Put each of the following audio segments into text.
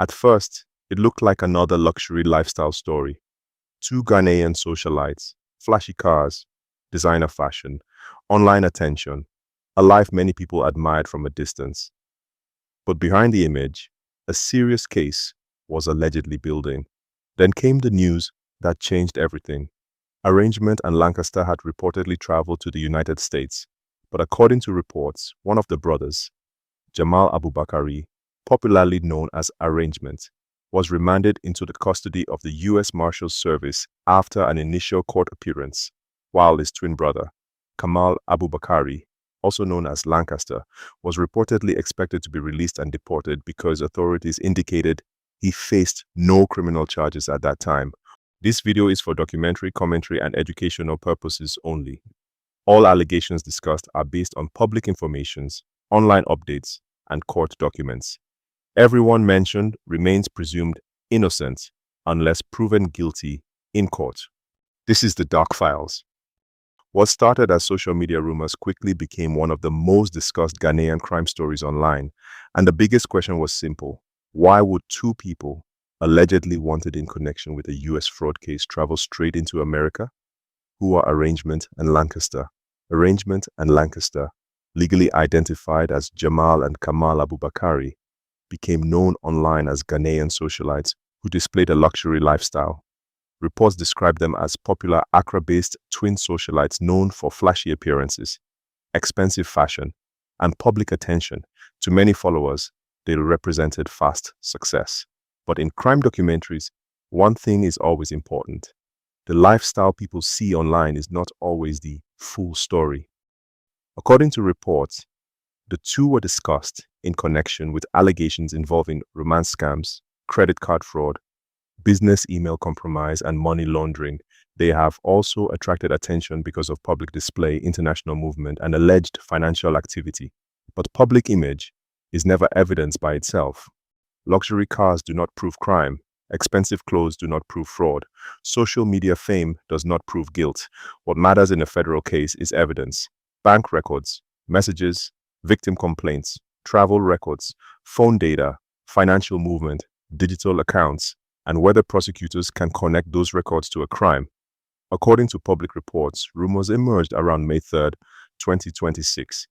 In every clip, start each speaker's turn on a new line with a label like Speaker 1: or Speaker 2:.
Speaker 1: At first, it looked like another luxury lifestyle story. Two Ghanaian socialites, flashy cars, designer fashion, online attention, a life many people admired from a distance. But behind the image, a serious case was allegedly building. Then came the news that changed everything. Arrangement and Lancaster had reportedly traveled to the United States, but according to reports, one of the brothers, Jamal Abubakari, popularly known as Arrangement, was remanded into the custody of the U.S. Marshals Service after an initial court appearance, while his twin brother, Kamal Abubakari, also known as Lancaster, was reportedly expected to be released and deported because authorities indicated he faced no criminal charges at that time. This video is for documentary, commentary, and educational purposes only. All allegations discussed are based on public informations, online updates, and court documents. Everyone mentioned remains presumed innocent unless proven guilty in court. This is the Dark Files. What started as social media rumors quickly became one of the most discussed Ghanaian crime stories online, and the biggest question was simple. Why would two people allegedly wanted in connection with a US fraud case travel straight into America? Who are Arrangement and Lancaster? Arrangement and Lancaster, legally identified as Jamal and Kamal Abubakari, became known online as Ghanaian socialites who displayed a luxury lifestyle. Reports described them as popular Accra-based twin socialites known for flashy appearances, expensive fashion, and public attention. To many followers, they represented fast success. But in crime documentaries, one thing is always important. The lifestyle people see online is not always the full story. According to reports, the two were discussed in connection with allegations involving romance scams, credit card fraud, business email compromise, and money laundering. They have also attracted attention because of public display, international movement, and alleged financial activity. But public image is never evidence by itself. Luxury cars do not prove crime. Expensive clothes do not prove fraud. Social media fame does not prove guilt. What matters in a federal case is evidence. Bank records, messages, victim complaints, travel records, phone data, financial movement, digital accounts, and whether prosecutors can connect those records to a crime. According to public reports, rumors emerged around May 3, 2026,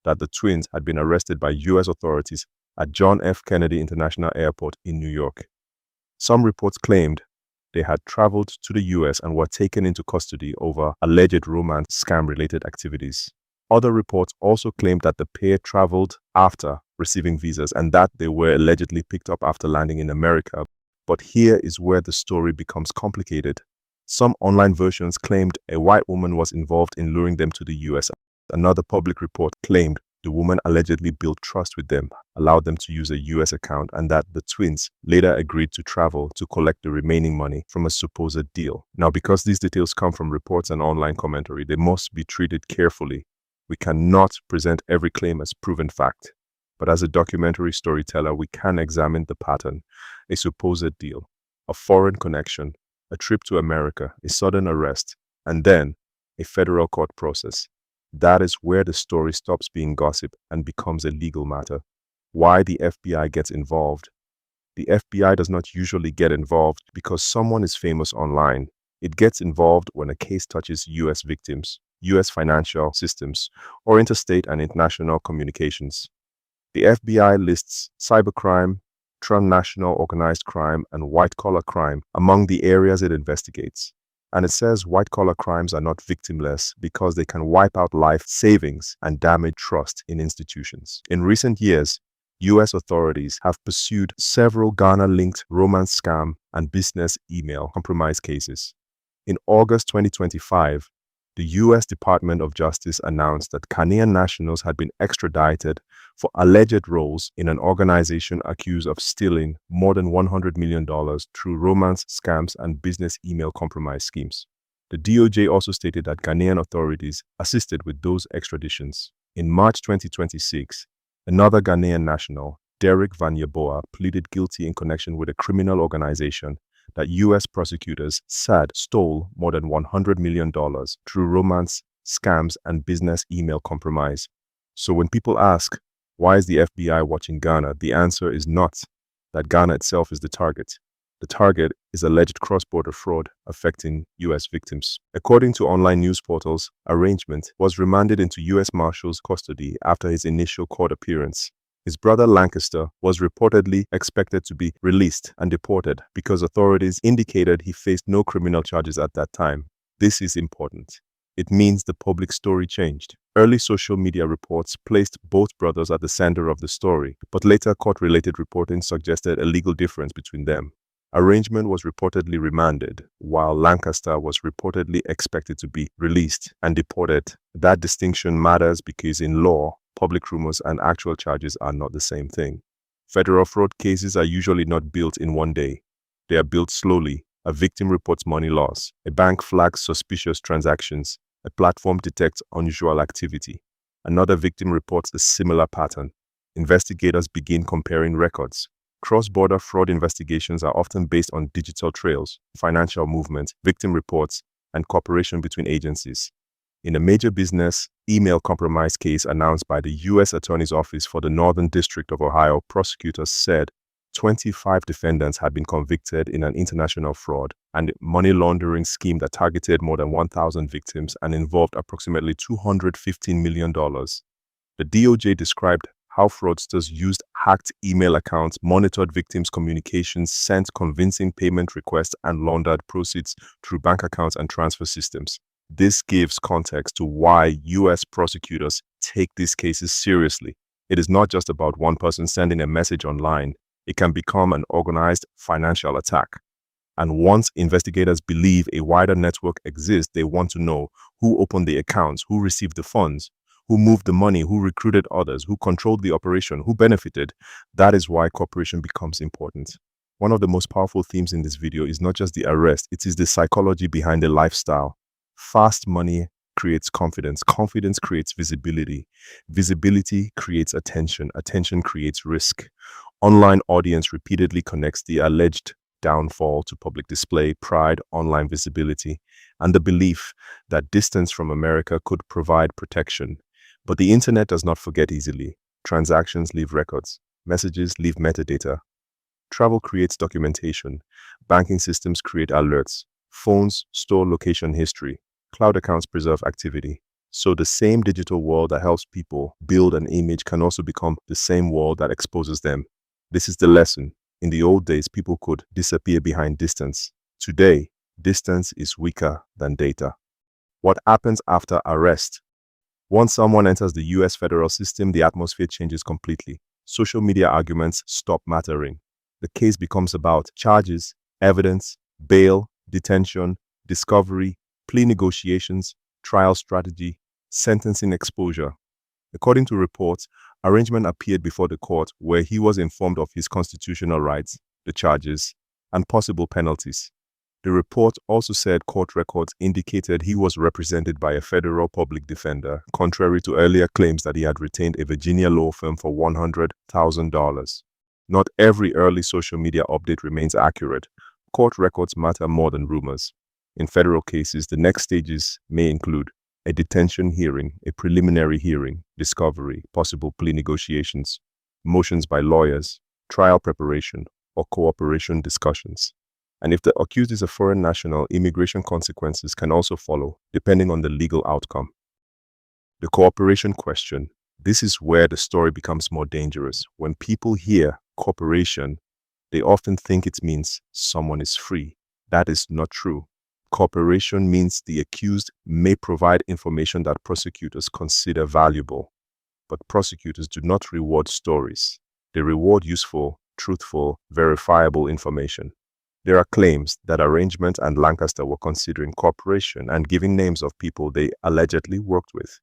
Speaker 1: that the twins had been arrested by U.S. authorities at John F. Kennedy International Airport in New York. Some reports claimed they had traveled to the U.S. and were taken into custody over alleged romance scam-related activities. Other reports also claimed that the pair traveled after receiving visas and that they were allegedly picked up after landing in America. But here is where the story becomes complicated. Some online versions claimed a white woman was involved in luring them to the US. Another public report claimed the woman allegedly built trust with them, allowed them to use a US account, and that the twins later agreed to travel to collect the remaining money from a supposed deal. Now, because these details come from reports and online commentary, they must be treated carefully. We cannot present every claim as proven fact. But as a documentary storyteller, we can examine the pattern: a supposed deal, a foreign connection, a trip to America, a sudden arrest, and then a federal court process. That is where the story stops being gossip and becomes a legal matter. Why the FBI gets involved? The FBI does not usually get involved because someone is famous online. It gets involved when a case touches U.S. victims, U.S. financial systems, or interstate and international communications. The FBI lists cybercrime, transnational organized crime, and white-collar crime among the areas it investigates. And it says white-collar crimes are not victimless because they can wipe out life savings and damage trust in institutions. In recent years, U.S. authorities have pursued several Ghana-linked romance scam and business email compromise cases. In August 2025, the U.S. Department of Justice announced that Ghanaian nationals had been extradited for alleged roles in an organization accused of stealing more than $100 million through romance scams and business email compromise schemes. The DOJ also stated that Ghanaian authorities assisted with those extraditions. In March 2026, another Ghanaian national, Derek Van Yeboah, pleaded guilty in connection with a criminal organization that U.S. prosecutors said stole more than $100 million through romance, scams, and business email compromise. So when people ask, why is the FBI watching Ghana? The answer is not that Ghana itself is the target. The target is alleged cross-border fraud affecting U.S. victims. According to online news portals, Arrangement was remanded into U.S. Marshals custody after his initial court appearance. His brother Lancaster was reportedly expected to be released and deported because authorities indicated he faced no criminal charges at that time. This is important. It means the public story changed. Early social media reports placed both brothers at the center of the story, but later court-related reporting suggested a legal difference between them. Arrangement was reportedly remanded, while Lancaster was reportedly expected to be released and deported. That distinction matters because in law, public rumors and actual charges are not the same thing. Federal fraud cases are usually not built in one day. They are built slowly. A victim reports money loss. A bank flags suspicious transactions. A platform detects unusual activity. Another victim reports a similar pattern. Investigators begin comparing records. Cross-border fraud investigations are often based on digital trails, financial movement, victim reports, and cooperation between agencies. In a major business email compromise case announced by the U.S. Attorney's Office for the Northern District of Ohio, prosecutors said 25 defendants had been convicted in an international fraud and money laundering scheme that targeted more than 1,000 victims and involved approximately $215 million. The DOJ described how fraudsters used hacked email accounts, monitored victims' communications, sent convincing payment requests, and laundered proceeds through bank accounts and transfer systems. This gives context to why U.S. prosecutors take these cases seriously. It is not just about one person sending a message online. It can become an organized financial attack. And once investigators believe a wider network exists, they want to know who opened the accounts, who received the funds, who moved the money, who recruited others, who controlled the operation, who benefited. That is why cooperation becomes important. One of the most powerful themes in this video is not just the arrest, it is the psychology behind the lifestyle. Fast money creates confidence. Confidence creates visibility. Visibility creates attention. Attention creates risk. Online audience repeatedly connects the alleged downfall to public display, pride, online visibility, and the belief that distance from America could provide protection. But the internet does not forget easily. Transactions leave records. Messages leave metadata. Travel creates documentation. Banking systems create alerts. Phones store location history. Cloud accounts preserve activity. So the same digital world that helps people build an image can also become the same world that exposes them. This is the lesson. In the old days, people could disappear behind distance. Today, distance is weaker than data. What happens after arrest? Once someone enters the U.S. federal system, the atmosphere changes completely. Social media arguments stop mattering. The case becomes about charges, evidence, bail, detention, discovery, plea negotiations, trial strategy, sentencing exposure. According to reports, Arrangement appeared before the court where he was informed of his constitutional rights, the charges, and possible penalties. The report also said court records indicated he was represented by a federal public defender, contrary to earlier claims that he had retained a Virginia law firm for $100,000. Not every early social media update remains accurate. Court records matter more than rumors. In federal cases, the next stages may include a detention hearing, a preliminary hearing, discovery, possible plea negotiations, motions by lawyers, trial preparation, or cooperation discussions. And if the accused is a foreign national, immigration consequences can also follow, depending on the legal outcome. The cooperation question. This is where the story becomes more dangerous. When people hear cooperation, they often think it means someone is free. That is not true. Cooperation means the accused may provide information that prosecutors consider valuable. But prosecutors do not reward stories. They reward useful, truthful, verifiable information. There are claims that Arrangement and Lancaster were considering cooperation and giving names of people they allegedly worked with.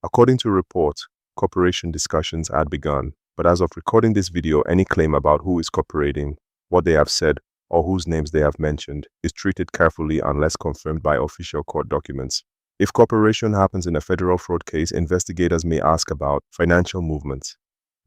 Speaker 1: According to reports, cooperation discussions had begun, but as of recording this video, any claim about who is cooperating, what they have said, or whose names they have mentioned is treated carefully unless confirmed by official court documents. If cooperation happens in a federal fraud case, investigators may ask about financial movements,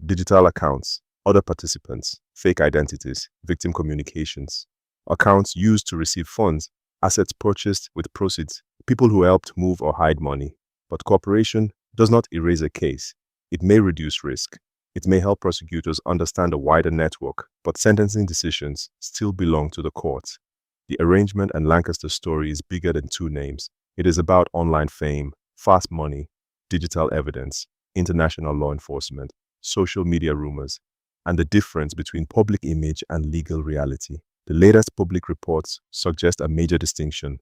Speaker 1: digital accounts, other participants, fake identities, victim communications, accounts used to receive funds, assets purchased with proceeds, people who helped move or hide money. But cooperation does not erase a case. It may reduce risk. It may help prosecutors understand a wider network, but sentencing decisions still belong to the courts. The arrangement and Lancaster story is bigger than two names. It is about online fame, fast money, digital evidence, international law enforcement, social media rumors, and the difference between public image and legal reality. The latest public reports suggest a major distinction.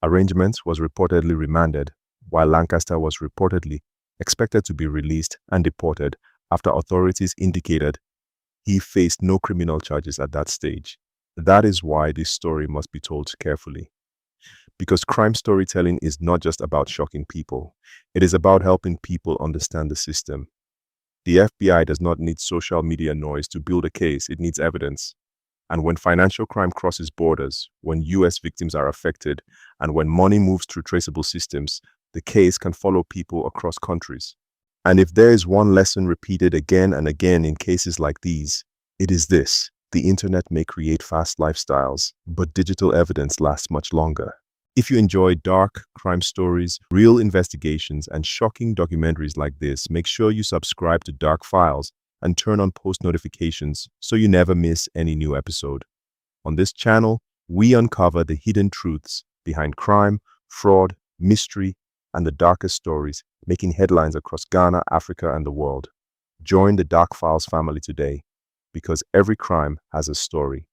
Speaker 1: Arrangement was reportedly remanded, while Lancaster was reportedly expected to be released and deported after authorities indicated he faced no criminal charges at that stage. That is why this story must be told carefully. Because crime storytelling is not just about shocking people, it is about helping people understand the system. The FBI does not need social media noise to build a case, it needs evidence. And when financial crime crosses borders, when US victims are affected, and when money moves through traceable systems, the case can follow people across countries. And if there is one lesson repeated again and again in cases like these, it is this: the internet may create fast lifestyles, but digital evidence lasts much longer. If you enjoy dark crime stories, real investigations, and shocking documentaries like this, make sure you subscribe to Dark Files and turn on post notifications so you never miss any new episode. On this channel, we uncover the hidden truths behind crime, fraud, mystery, and the darkest stories making headlines across Ghana, Africa, and the world. Join the Dark Files family today, because every crime has a story.